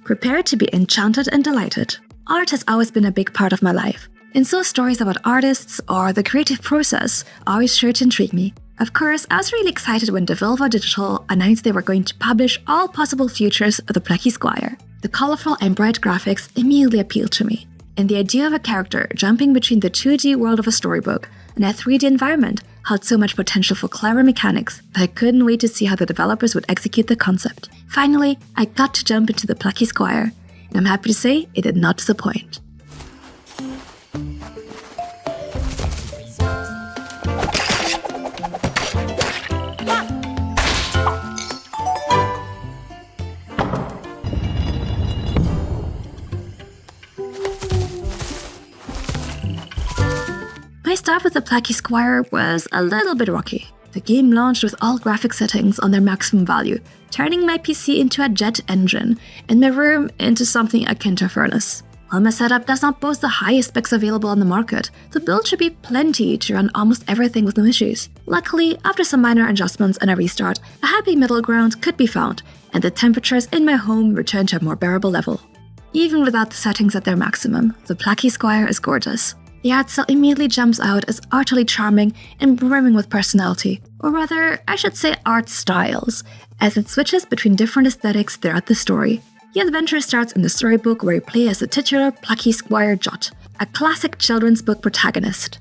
Prepare to be enchanted and delighted. Art has always been a big part of my life, and so stories about artists or the creative process are always sure to intrigue me. Of course, I was really excited when Devolver Digital announced they were going to publish all possible futures of the Plucky Squire. The colorful and bright graphics immediately appealed to me, and the idea of a character jumping between the 2D world of a storybook and a 3D environment held so much potential for clever mechanics that I couldn't wait to see how the developers would execute the concept. Finally, I got to jump into the Plucky Squire, and I'm happy to say it did not disappoint. My start with the Plucky Squire was a little bit rocky. The game launched with all graphic settings on their maximum value, turning my PC into a jet engine and my room into something akin to a furnace. While my setup does not boast the highest specs available on the market, the build should be plenty to run almost everything with no issues. Luckily, after some minor adjustments and a restart, a happy middle ground could be found, and the temperatures in my home returned to a more bearable level. Even without the settings at their maximum, the Plucky Squire is gorgeous. The art style immediately jumps out as utterly charming and brimming with personality, or rather, I should say art styles, as it switches between different aesthetics throughout the story. The adventure starts in the storybook where you play as the titular Plucky Squire Jot, a classic children's book protagonist.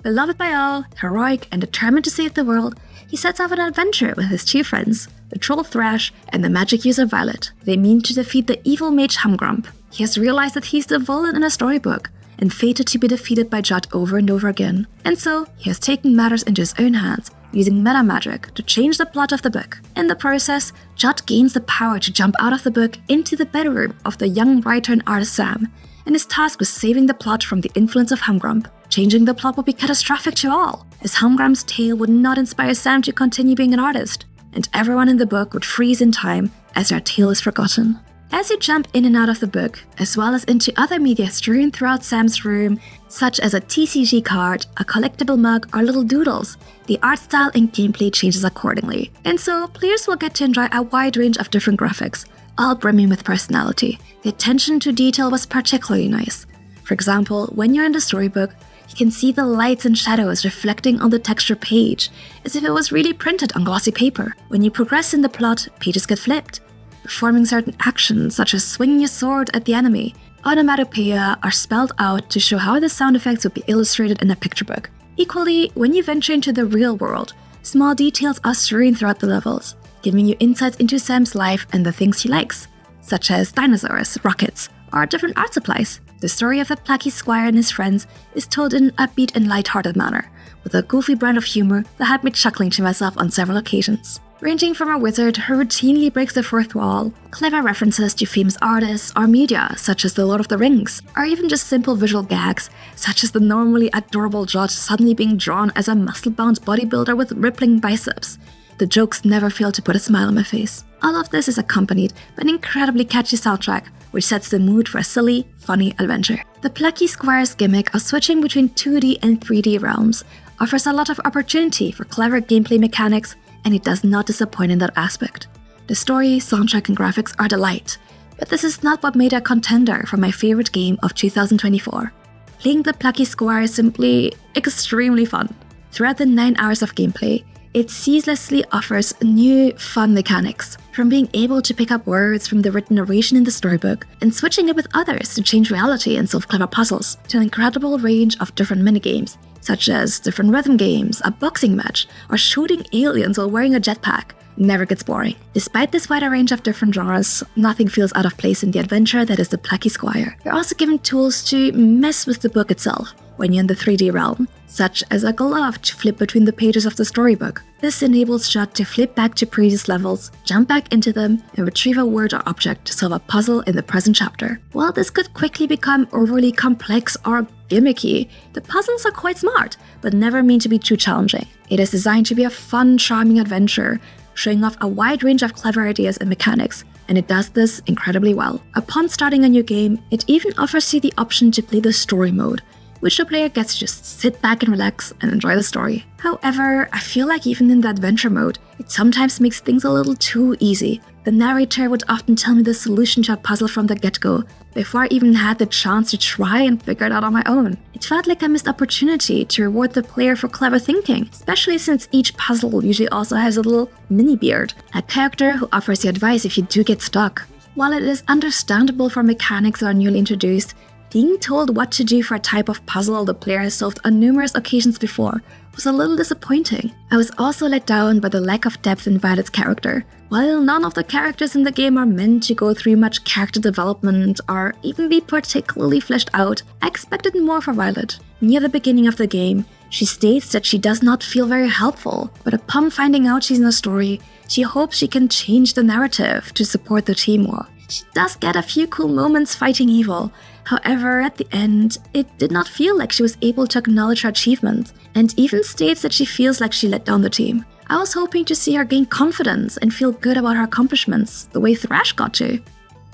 Beloved by all, heroic and determined to save the world, he sets off on an adventure with his two friends, the troll Thrash and the magic user Violet. They mean to defeat the evil mage Humgrump. He has realized that he's the villain in a storybook, and fated to be defeated by Jot over and over again. And so, he has taken matters into his own hands, using meta magic to change the plot of the book. In the process, Jot gains the power to jump out of the book into the bedroom of the young writer and artist Sam, and is tasked with saving the plot from the influence of Humgrump. Changing the plot would be catastrophic to all, as Humgrump's tale would not inspire Sam to continue being an artist, and everyone in the book would freeze in time as their tale is forgotten. As you jump in and out of the book, as well as into other media strewn throughout Sam's room, such as a TCG card, a collectible mug, or little doodles, the art style and gameplay changes accordingly. And so, players will get to enjoy a wide range of different graphics, all brimming with personality. The attention to detail was particularly nice. For example, when you're in the storybook, you can see the lights and shadows reflecting on the texture page, as if it was really printed on glossy paper. When you progress in the plot, pages get flipped. Performing certain actions, such as swinging your sword at the enemy, onomatopoeia are spelled out to show how the sound effects would be illustrated in a picture book. Equally, when you venture into the real world, small details are strewn throughout the levels, giving you insights into Sam's life and the things he likes, such as dinosaurs, rockets, or different art supplies. The story of the Plucky Squire and his friends is told in an upbeat and light-hearted manner, with a goofy brand of humor that had me chuckling to myself on several occasions. Ranging from a wizard who routinely breaks the fourth wall, clever references to famous artists or media such as The Lord of the Rings, or even just simple visual gags such as the normally adorable Jot suddenly being drawn as a muscle-bound bodybuilder with rippling biceps. The jokes never fail to put a smile on my face. All of this is accompanied by an incredibly catchy soundtrack which sets the mood for a silly, funny adventure. The Plucky Squire's gimmick of switching between 2D and 3D realms offers a lot of opportunity for clever gameplay mechanics, and it does not disappoint in that aspect. The story, soundtrack, and graphics are a delight, but this is not what made a contender for my favorite game of 2024. Playing the Plucky Squire is simply extremely fun. Throughout the 9 hours of gameplay, it ceaselessly offers new, fun mechanics, from being able to pick up words from the written narration in the storybook and switching it with others to change reality and solve clever puzzles, to an incredible range of different minigames, such as different rhythm games, a boxing match, or shooting aliens while wearing a jetpack. Never gets boring. Despite this wider range of different genres, nothing feels out of place in the adventure that is the Plucky Squire. You're also given tools to mess with the book itself when you're in the 3D realm, such as a glove to flip between the pages of the storybook. This enables Jot to flip back to previous levels, jump back into them, and retrieve a word or object to solve a puzzle in the present chapter. While this could quickly become overly complex or gimmicky, the puzzles are quite smart, but never mean to be too challenging. It is designed to be a fun, charming adventure, showing off a wide range of clever ideas and mechanics, and it does this incredibly well. Upon starting a new game, it even offers you the option to play the story mode, which the player gets to just sit back and relax and enjoy the story. However, I feel like even in the adventure mode, it sometimes makes things a little too easy, The narrator would often tell me the solution to a puzzle from the get-go, before I even had the chance to try and figure it out on my own. It felt like a missed opportunity to reward the player for clever thinking, especially since each puzzle usually also has a little mini-beard, a character who offers you advice if you do get stuck. While it is understandable for mechanics that are newly introduced, being told what to do for a type of puzzle the player has solved on numerous occasions before was a little disappointing. I was also let down by the lack of depth in Violet's character. While none of the characters in the game are meant to go through much character development or even be particularly fleshed out, I expected more for Violet. Near the beginning of the game, she states that she does not feel very helpful, but upon finding out she's in a story, she hopes she can change the narrative to support the team more. She does get a few cool moments fighting evil. However, at the end, it did not feel like she was able to acknowledge her achievements, and even states that she feels like she let down the team. I was hoping to see her gain confidence and feel good about her accomplishments, the way Thrash got to.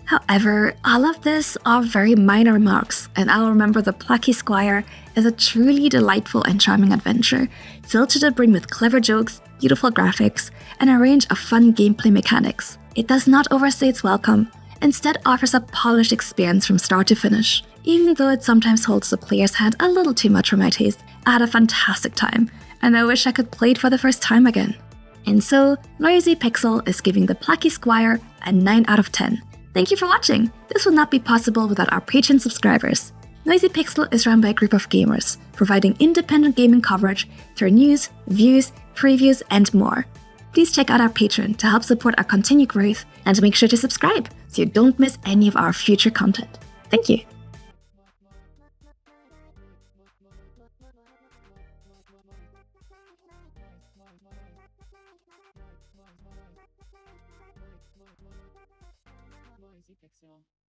However, all of this are very minor remarks, and I'll remember the Plucky Squire as a truly delightful and charming adventure, filled to the brim with clever jokes, beautiful graphics, and a range of fun gameplay mechanics. It does not overstay its welcome, instead offers a polished experience from start to finish. Even though it sometimes holds the player's hand a little too much for my taste, I had a fantastic time, and I wish I could play it for the first time again. And so, Noisy Pixel is giving the Plucky Squire a 9 out of 10. Thank you for watching! This would not be possible without our Patreon subscribers. Noisy Pixel is run by a group of gamers, providing independent gaming coverage through news, views, previews, and more. Please check out our Patreon to help support our continued growth, and make sure to subscribe so you don't miss any of our future content. Thank you! Noisy Pixel.